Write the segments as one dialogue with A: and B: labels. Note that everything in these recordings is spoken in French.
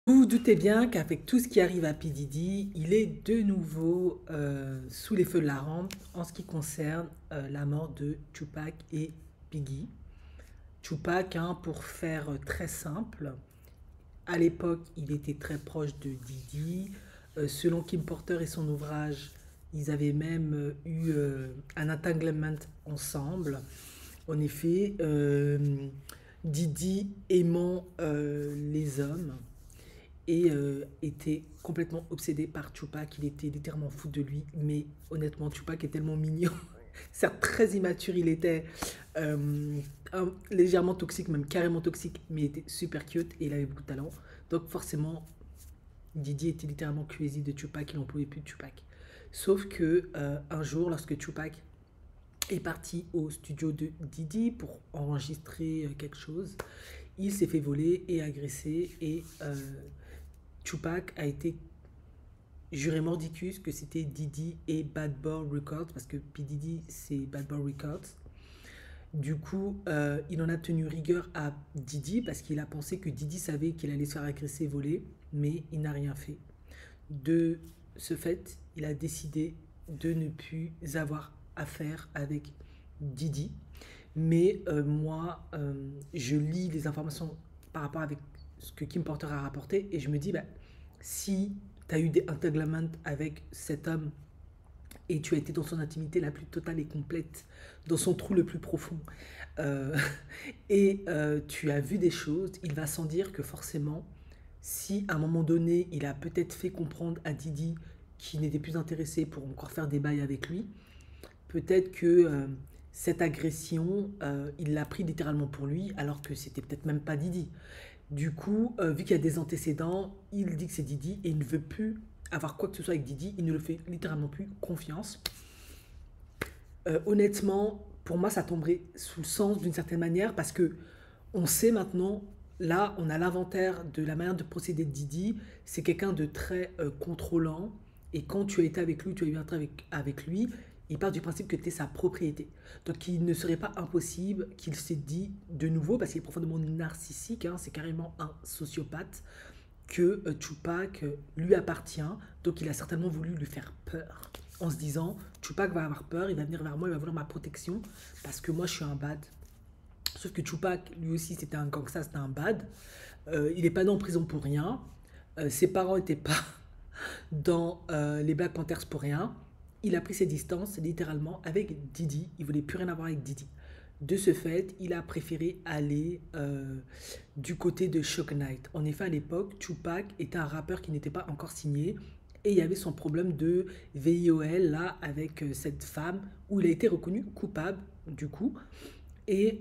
A: Vous vous doutez bien qu'avec tout ce qui arrive à P. Diddy, il est de nouveau sous les feux de la rampe en ce qui concerne la mort de Tupac et Biggie. Tupac, hein, pour faire très simple, à l'époque, il était très proche de Diddy. Selon Kim Porter et son ouvrage, ils avaient même eu un entanglement ensemble. En effet, Diddy aimant les hommes et était complètement obsédé par Tupac. Il était littéralement fou de lui, mais honnêtement, Tupac est tellement mignon. Certes, très immature, il était légèrement toxique, même carrément toxique, mais il était super cute et il avait beaucoup de talent. Donc forcément, Didi était littéralement crazy de Tupac, il n'en pouvait plus de Tupac. Sauf que un jour, lorsque Tupac est parti au studio de Didi pour enregistrer quelque chose, il s'est fait voler et agresser et Tupac a été juré mordicus que c'était Didi et Bad Boy Records parce que P. Diddy c'est Bad Boy Records. Du coup, il en a tenu rigueur à Didi parce qu'il a pensé que Didi savait qu'il allait se faire agresser et voler, mais il n'a rien fait. De ce fait, il a décidé de ne plus avoir affaire avec Didi. Mais moi, je lis les informations par rapport avec ce que Kim Porter a rapporté et je me dis, bah, si tu as eu des entanglements avec cet homme et tu as été dans son intimité la plus totale et complète, dans son trou le plus profond, euh, et tu as vu des choses, il va sans dire que forcément, si à un moment donné, il a peut-être fait comprendre à Didi qu'il n'était plus intéressé pour encore faire des bails avec lui, peut-être que cette agression, il l'a pris littéralement pour lui, alors que c'était peut-être même pas Didi. Du coup, vu qu'il y a des antécédents, il dit que c'est Didi et il ne veut plus avoir quoi que ce soit avec Didi, il ne le fait littéralement plus confiance. Honnêtement, pour moi, ça tomberait sous le sens d'une certaine manière parce que on sait maintenant, là, on a l'inventaire de la manière de procéder de Didi. C'est quelqu'un de très contrôlant et quand tu as été avec lui, tu as eu un trait avec lui, il part du principe que tu es sa propriété. Donc il ne serait pas impossible qu'il s'est dit de nouveau, parce qu'il est profondément narcissique, hein, c'est carrément un sociopathe, que Tupac lui appartient. Donc il a certainement voulu lui faire peur en se disant Tupac va avoir peur, il va venir vers moi, il va vouloir ma protection parce que moi je suis un bad. Sauf que Tupac, lui aussi, c'était un gangsta, c'était un bad. Il n'est pas né en prison pour rien. Ses parents n'étaient pas dans les Black Panthers pour rien. Il a pris ses distances littéralement avec Didi. Il voulait plus rien avoir avec Didi. De ce fait, il a préféré aller du côté de Shock Knight. En effet, à l'époque, Tupac était un rappeur qui n'était pas encore signé. Et il y avait son problème de VIOL là avec cette femme où il a été reconnu coupable du coup. Et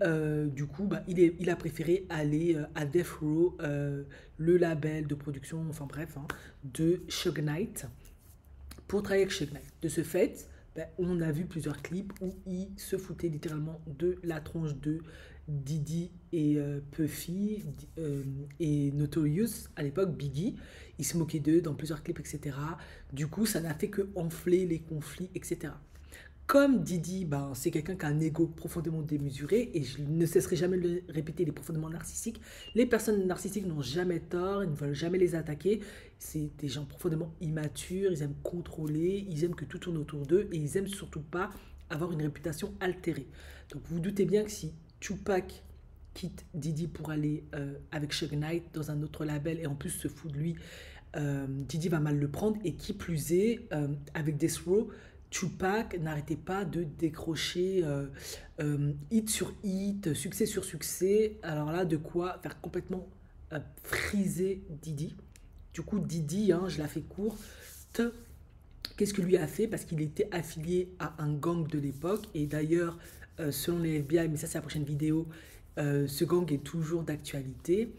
A: du coup, bah, il a préféré aller à Death Row, le label de production, enfin bref, hein, de Suge Knight, pour travailler avec Suge Knight. De ce fait, bah, on a vu plusieurs clips où il se foutait littéralement de la tronche de Diddy et Puffy et Notorious, à l'époque Biggie. Il se moquait d'eux dans plusieurs clips, etc. Du coup, ça n'a fait que enfler les conflits, etc. Comme Didi, ben, c'est quelqu'un qui a un ego profondément démesuré, et je ne cesserai jamais de le répéter, il est profondément narcissique. Les personnes narcissiques n'ont jamais tort, ils ne veulent jamais les attaquer. C'est des gens profondément immatures, ils aiment contrôler, ils aiment que tout tourne autour d'eux, et ils aiment surtout pas avoir une réputation altérée. Donc vous vous doutez bien que si Tupac quitte Didi pour aller avec Suge Knight dans un autre label, et en plus se fout de lui, Didi va mal le prendre, et qui plus est, avec Death Row, Tupac n'arrêtait pas de décrocher hit sur hit, succès sur succès. Alors là, de quoi faire complètement friser Didi. Du coup, Didi, hein, je la fais courte. Qu'est-ce que lui a fait? Parce qu'il était affilié à un gang de l'époque. Et d'ailleurs, selon les FBI, mais ça c'est la prochaine vidéo, ce gang est toujours d'actualité.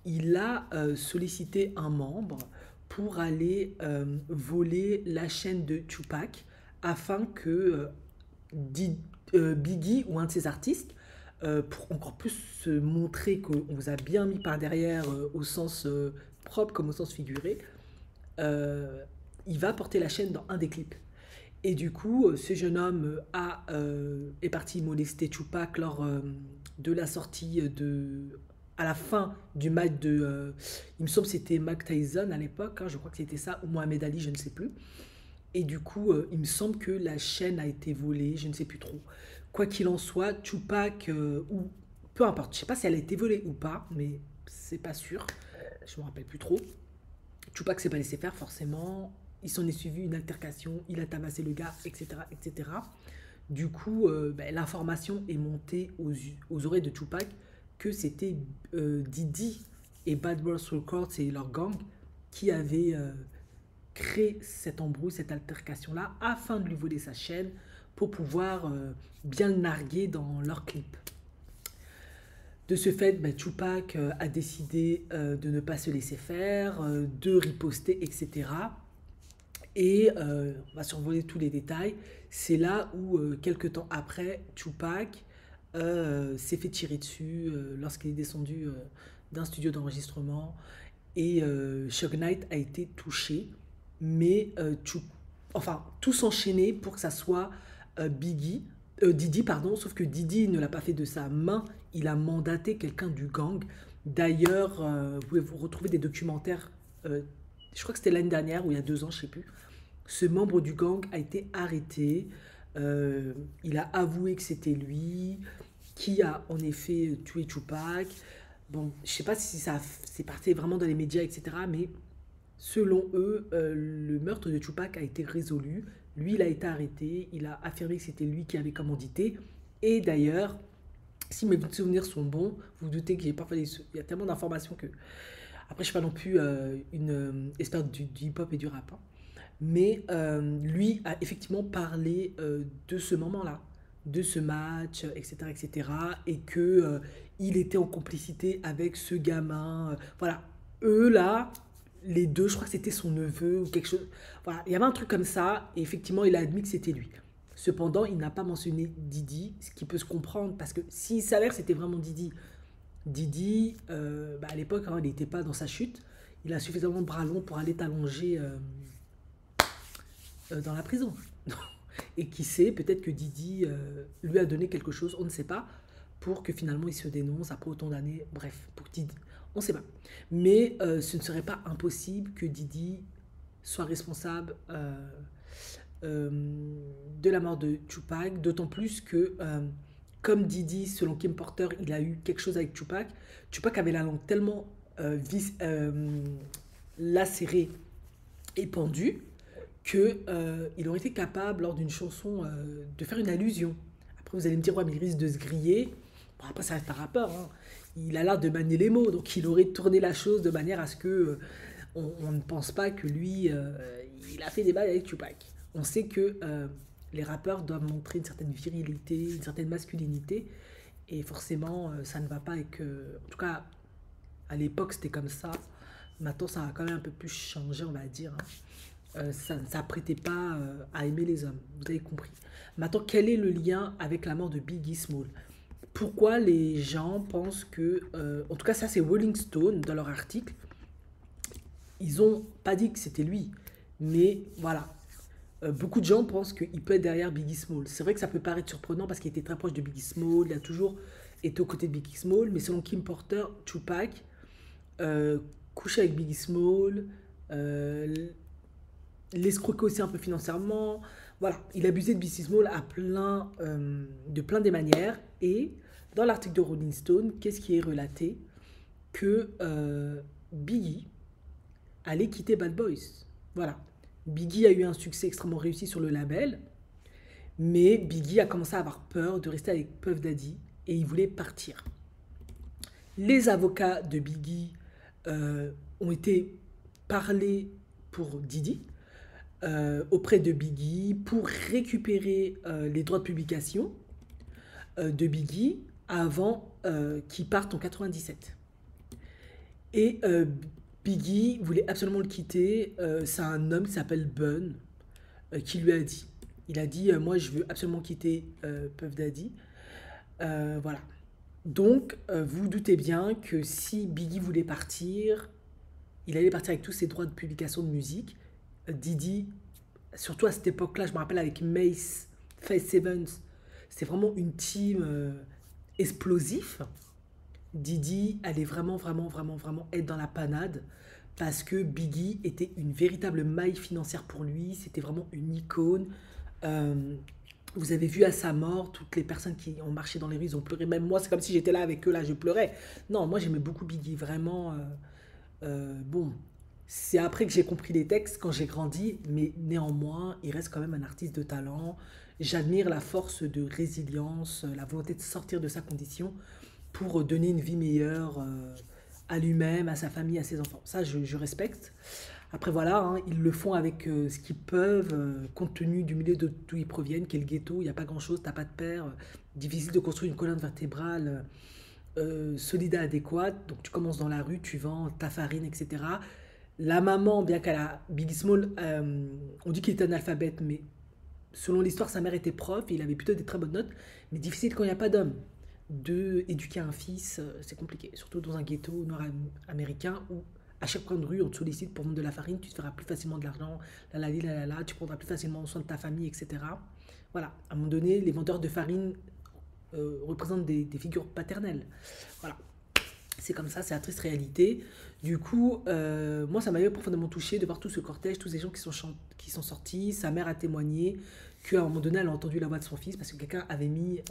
A: Il a sollicité un membre pour aller voler la chaîne de Tupac afin que Biggie ou un de ses artistes, pour encore plus se montrer qu'on vous a bien mis par derrière au sens propre comme au sens figuré, euh, il va porter la chaîne dans un des clips. Et du coup, ce jeune homme est parti molester Tupac lors de la sortie de à la fin du match il me semble que c'était Mike Tyson à l'époque, hein, je crois que c'était ça, ou Mohamed Ali, je ne sais plus. Et du coup, il me semble que la chaîne a été volée, je ne sais plus trop. Quoi qu'il en soit, Tupac, ou peu importe, je sais pas si elle a été volée ou pas, mais c'est pas sûr, je me rappelle plus trop. Tupac s'est pas laissé faire forcément, il s'en est suivi une altercation, il a tabassé le gars, etc. etc. Du coup, ben, l'information est montée aux oreilles de Tupac que c'était Didi et Bad Boys Records et leur gang qui avaient créé cette embrouille, cette altercation-là, afin de lui voler sa chaîne pour pouvoir bien le narguer dans leur clip. De ce fait, ben, Tupac a décidé de ne pas se laisser faire, de riposter, etc. Et on va survoler tous les détails. C'est là où, quelques temps après, Tupac s'est fait tirer dessus lorsqu'il est descendu d'un studio d'enregistrement. Et Suge Knight a été touché. Mais enfin, tout s'enchaînait pour que ça soit Didi, pardon, sauf que Didi ne l'a pas fait de sa main. Il a mandaté quelqu'un du gang. D'ailleurs, vous pouvez vous retrouver des documentaires, je crois que c'était l'année dernière ou il y a 2 ans, je ne sais plus. Ce membre du gang a été arrêté. Il a avoué que c'était lui qui a en effet tué Tupac. Bon, je ne sais pas si ça c'est parti vraiment dans les médias, etc. Mais selon eux, le meurtre de Tupac a été résolu. Lui, il a été arrêté. Il a affirmé que c'était lui qui avait commandité. Et d'ailleurs, si mes souvenirs sont bons, vous vous doutez que j'ai parfois il y a tellement d'informations que après je suis pas non plus une experte du hip-hop et du rap, hein. Mais lui a effectivement parlé de ce moment-là, de ce match, etc., etc., et que il était en complicité avec ce gamin. Voilà, eux là, les deux, je crois que c'était son neveu ou quelque chose. Voilà, il y avait un truc comme ça, et effectivement, il a admis que c'était lui. Cependant, il n'a pas mentionné Didi, ce qui peut se comprendre, parce que s'il s'avère que c'était vraiment Didi, Didi, bah, à l'époque, hein, il n'était pas dans sa chute. Il a suffisamment de bras longs pour aller t'allonger dans la prison. Et qui sait, peut-être que Didi lui a donné quelque chose, on ne sait pas, pour que finalement il se dénonce après autant d'années. Bref, pour Didi, on ne sait pas. Mais ce ne serait pas impossible que Didi soit responsable euh, de la mort de Tupac, d'autant plus que, comme Didi, selon Kim Porter, il a eu quelque chose avec Tupac. Tupac avait la langue tellement lacérée et pendue que il aurait été capable, lors d'une chanson, de faire une allusion. Après, vous allez me dire, ouais, mais il risque de se griller. Bon, après, ça reste un rappeur, hein. Il a l'art de manier les mots, donc il aurait tourné la chose de manière à ce que on ne pense pas que lui, il a fait des bails avec Tupac. On sait que les rappeurs doivent montrer une certaine virilité, une certaine masculinité, et forcément, ça ne va pas avec... en tout cas, à l'époque, c'était comme ça. Maintenant, ça a quand même un peu plus changé, on va dire, hein. Ça ne s'apprêtait pas à aimer les hommes. Vous avez compris. Maintenant, quel est le lien avec la mort de Biggie Small? Pourquoi les gens pensent que... en tout cas, ça, c'est Rolling Stone, dans leur article. Ils n'ont pas dit que c'était lui. Mais voilà. Beaucoup de gens pensent qu'il peut être derrière Biggie Small. C'est vrai que ça peut paraître surprenant parce qu'il était très proche de Biggie Small. Il a toujours été aux côtés de Biggie Small. Mais selon Kim Porter, Tupac couchait avec Biggie Small, l'escroquer aussi un peu financièrement. Voilà, il abusait de Biggie Small de plein des manières. Et dans l'article de Rolling Stone, qu'est-ce qui est relaté? Que Biggie allait quitter Bad Boys. Voilà. Biggie a eu un succès extrêmement réussi sur le label, mais Biggie a commencé à avoir peur de rester avec Puff Daddy et il voulait partir. Les avocats de Biggie ont été parlés pour Didi, auprès de Biggie pour récupérer les droits de publication de Biggie avant qu'il parte en 97. Et Biggie voulait absolument le quitter. C'est un homme qui s'appelle Bun qui lui a dit. Il a dit moi je veux absolument quitter Puff Daddy. Voilà. Donc vous vous doutez bien que si Biggie voulait partir, il allait partir avec tous ses droits de publication de musique. Didi, surtout à cette époque-là, je me rappelle avec Mace, Faith Evans, c'était vraiment une team explosif. Didi allait vraiment, vraiment, vraiment, vraiment être dans la panade parce que Biggie était une véritable maille financière pour lui. C'était vraiment une icône. Euh, Vous avez vu à sa mort, toutes les personnes qui ont marché dans les rues, ils ont pleuré. Même moi, c'est comme si j'étais là avec eux, là, je pleurais. Non, moi, j'aimais beaucoup Biggie, vraiment. Bon, c'est après que j'ai compris les textes, quand j'ai grandi, mais néanmoins, il reste quand même un artiste de talent. J'admire la force de résilience, la volonté de sortir de sa condition pour donner une vie meilleure à lui-même, à sa famille, à ses enfants. Ça, je respecte. Après, voilà, hein, ils le font avec ce qu'ils peuvent, compte tenu du milieu d'où ils proviennent, qui est le ghetto. Il n'y a pas grand-chose, t'as pas de père. Difficile de construire une colonne vertébrale solide et adéquate. Donc, tu commences dans la rue, tu vends ta farine, etc. La maman, bien qu'elle a Biggie Small, on dit qu'il est analphabète, mais selon l'histoire, sa mère était prof, et il avait plutôt des très bonnes notes, mais difficile quand il n'y a pas d'homme. De éduquer un fils, c'est compliqué, surtout dans un ghetto noir américain où à chaque coin de rue, on te sollicite pour vendre de la farine, tu te feras plus facilement de l'argent, tu prendras plus facilement soin de ta famille, etc. Voilà, à un moment donné, les vendeurs de farine représentent des figures paternelles. Voilà, c'est comme ça, c'est la triste réalité. Du coup, moi, ça m'avait profondément touché de voir tout ce cortège, tous ces gens qui sont sortis. Sa mère a témoigné qu'à un moment donné, elle a entendu la voix de son fils parce que quelqu'un avait mis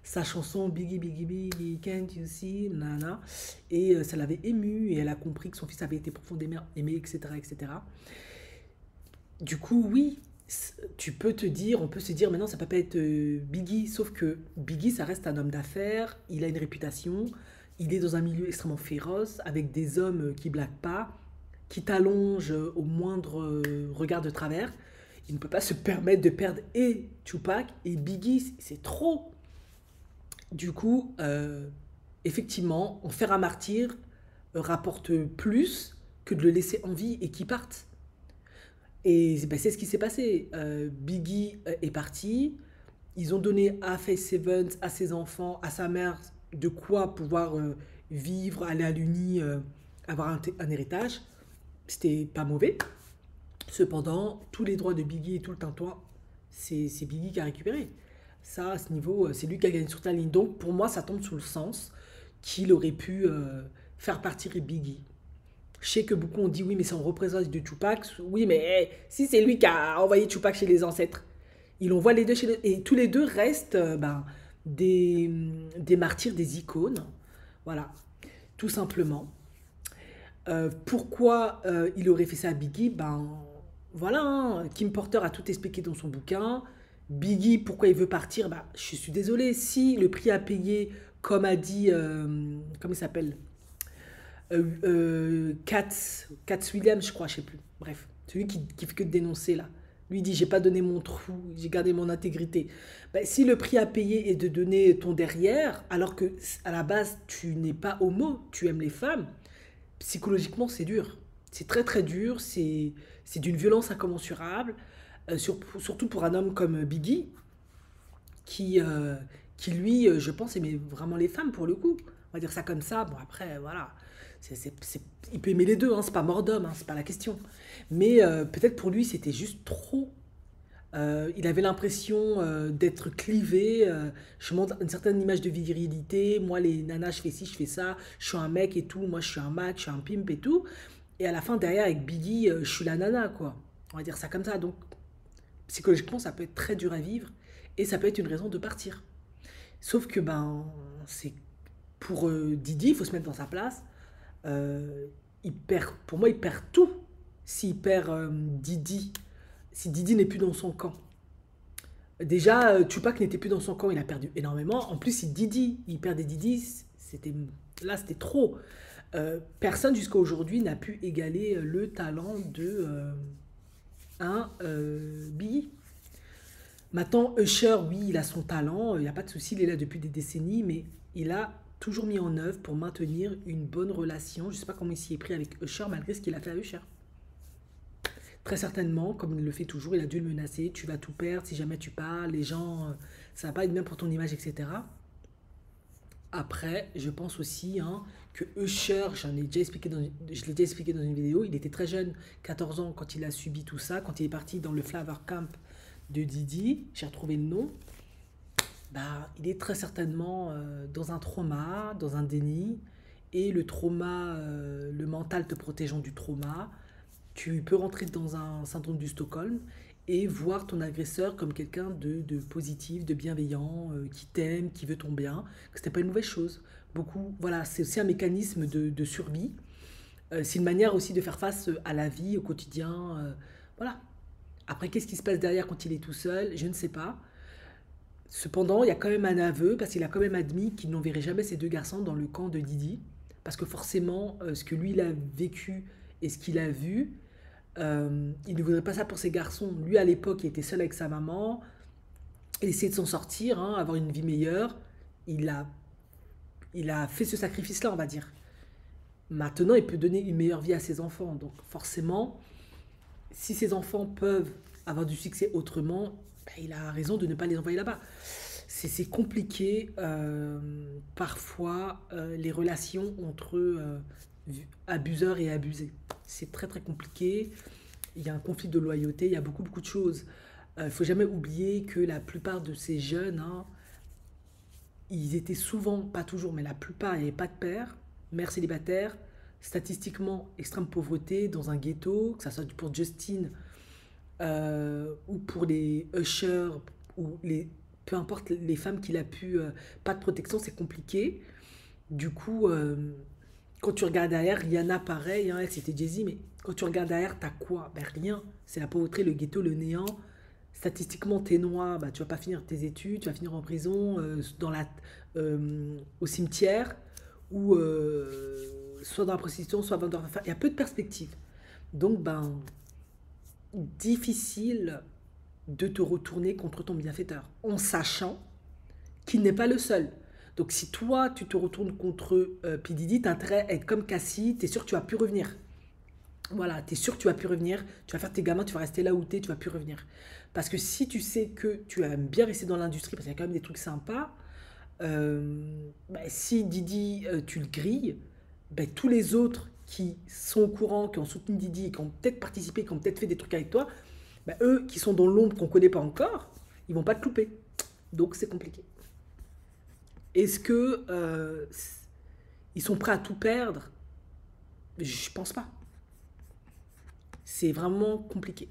A: sa chanson Biggie, Biggie, Biggie, Can't You See, nana, et ça l'avait émue et elle a compris que son fils avait été profondément aimé, etc., etc. Du coup, oui, tu peux te dire, on peut se dire, maintenant, ça peut pas être Biggie, sauf que Biggie, ça reste un homme d'affaires, il a une réputation, il est dans un milieu extrêmement féroce, avec des hommes qui blaguent pas, qui t'allongent au moindre regard de travers. Il ne peut pas se permettre de perdre et Tupac et Biggie, c'est trop. Du coup, effectivement, en faire un martyr rapporte plus que de le laisser en vie et qu'il parte. Et ben, c'est ce qui s'est passé. Biggie est parti. Ils ont donné à Faith Evans, à ses enfants, à sa mère, de quoi pouvoir vivre, aller à l'Uni, avoir un héritage. C'était pas mauvais. Cependant, tous les droits de Biggie et tout le tintouin, c'est Biggie qui a récupéré. Ça, à ce niveau, c'est lui qui a gagné sur ta ligne. Donc, pour moi, ça tombe sous le sens qu'il aurait pu faire partir Biggie. Je sais que beaucoup ont dit oui, mais c'est en représentation de Tupac. Oui, mais si c'est lui qui a envoyé Tupac chez les ancêtres, il envoie les deux chez les... Et tous les deux restent des, des martyrs, des icônes. Voilà, tout simplement. Pourquoi il aurait fait ça à Biggie? Ben voilà, hein, Kim Porter a tout expliqué dans son bouquin. Biggie, pourquoi il veut partir? Bah, je suis désolé. Si le prix à payer, comme a dit, comment il s'appelle? Katz Williams, je crois, je sais plus. Bref, celui qui fait que de dénoncer là. Lui dit j'ai pas donné mon trou, j'ai gardé mon intégrité. Ben, si le prix à payer est de donner ton derrière, alors que à la base tu n'es pas homo, tu aimes les femmes, psychologiquement c'est dur. C'est très très dur, c'est d'une violence incommensurable, surtout pour un homme comme Biggie, qui, euh, qui lui, je pense, aimait vraiment les femmes pour le coup. On va dire ça comme ça. Bon, après, voilà. Il peut aimer les deux, hein, c'est pas mort d'homme, hein, c'est pas la question. Mais peut-être pour lui, c'était juste trop. Il avait l'impression d'être clivé. Je montre une certaine image de virilité. Moi, les nanas, je fais ci, je fais ça. Je suis un mec et tout. Moi, je suis un mec, je suis un pimp et tout. Et à la fin, derrière, avec Biggie, je suis la nana, quoi. On va dire ça comme ça. Donc, psychologiquement, ça peut être très dur à vivre. Et ça peut être une raison de partir. Sauf que, ben, c'est pour Didi, il faut se mettre dans sa place. Il perd, pour moi, il perd tout s'il perd Didi, si Didi n'est plus dans son camp. Déjà, Tupac n'était plus dans son camp, il a perdu énormément. En plus, si Didi, il perd des Didi, c'était trop. Personne jusqu'à aujourd'hui n'a pu égaler le talent de un Biggie. Maintenant, Usher, oui, il a son talent, il n'y a pas de souci, il est là depuis des décennies, mais il a toujours mis en œuvre pour maintenir une bonne relation. Je ne sais pas comment il s'y est pris avec Usher, malgré ce qu'il a fait à Usher. Très certainement, comme il le fait toujours, il a dû le menacer, tu vas tout perdre si jamais tu parles, les gens, ça va pas être bien pour ton image, etc. Après, je pense aussi hein, que Usher, je l'ai déjà expliqué dans une vidéo, il était très jeune, 14 ans, quand il a subi tout ça, quand il est parti dans le Flower Camp de Didi, j'ai retrouvé le nom, bah, il est très certainement dans un trauma, dans un déni, et le trauma, le mental te protégeant du trauma, tu peux rentrer dans un syndrome du Stockholm et voir ton agresseur comme quelqu'un de positif, de bienveillant, qui t'aime, qui veut ton bien, que c'était pas une mauvaise chose. Beaucoup, voilà, c'est aussi un mécanisme de survie. C'est une manière aussi de faire face à la vie, au quotidien. Voilà. Après, qu'est-ce qui se passe derrière quand il est tout seul? Je ne sais pas. Cependant, il y a quand même un aveu, parce qu'il a quand même admis qu'il n'enverrait jamais ces deux garçons dans le camp de Didi. Parce que forcément, ce que lui, il a vécu et ce qu'il a vu, il ne voudrait pas ça pour ses garçons. Lui, à l'époque, il était seul avec sa maman. Il essayait de s'en sortir, hein, avoir une vie meilleure. Il a, il a fait ce sacrifice-là, on va dire. Maintenant, il peut donner une meilleure vie à ses enfants. Donc, forcément, si ses enfants peuvent avoir du succès autrement, ben, il a raison de ne pas les envoyer là-bas. C'est compliqué, parfois, les relations entre abuseurs et abusés. C'est très très compliqué. Il y a un conflit de loyauté, il y a beaucoup beaucoup de choses. Il ne faut jamais oublier que la plupart de ces jeunes, hein, ils étaient souvent, pas toujours, mais la plupart, il n'y avait pas de père, mère célibataire, statistiquement extrême pauvreté, dans un ghetto, que ce soit pour Justin ou pour les ushers, ou les, peu importe les femmes qu'il a pu, pas de protection, c'est compliqué. Du coup, quand tu regardes derrière, Rihanna pareil, hein, elle c'était Jay-Z, mais quand tu regardes derrière, t'as quoi? Ben rien, c'est la pauvreté, le ghetto, le néant. Statistiquement, t'es noir, bah, tu vas pas finir tes études, tu vas finir en prison, au cimetière, ou soit dans la prostitution, soit vendeur d'enfants. Il y a peu de perspectives. Donc, ben, difficile de te retourner contre ton bienfaiteur, en sachant qu'il n'est pas le seul. Donc si toi, tu te retournes contre P. Diddy, t'as intérêt à être comme Cassie, t'es sûr que tu vas plus revenir. Voilà, t'es sûr que tu vas plus revenir, tu vas faire tes gamins, tu vas rester là où t'es, tu vas plus revenir. Parce que si tu sais que tu aimes bien rester dans l'industrie, parce qu'il y a quand même des trucs sympas, bah, si Didi, tu le grilles, bah, tous les autres qui sont au courant, qui ont soutenu Didi, qui ont peut-être participé, qui ont peut-être fait des trucs avec toi, bah, eux qui sont dans l'ombre, qu'on ne connaît pas encore, ils vont pas te louper. Donc c'est compliqué. Est-ce que ils sont prêts à tout perdre? Je pense pas. C'est vraiment compliqué.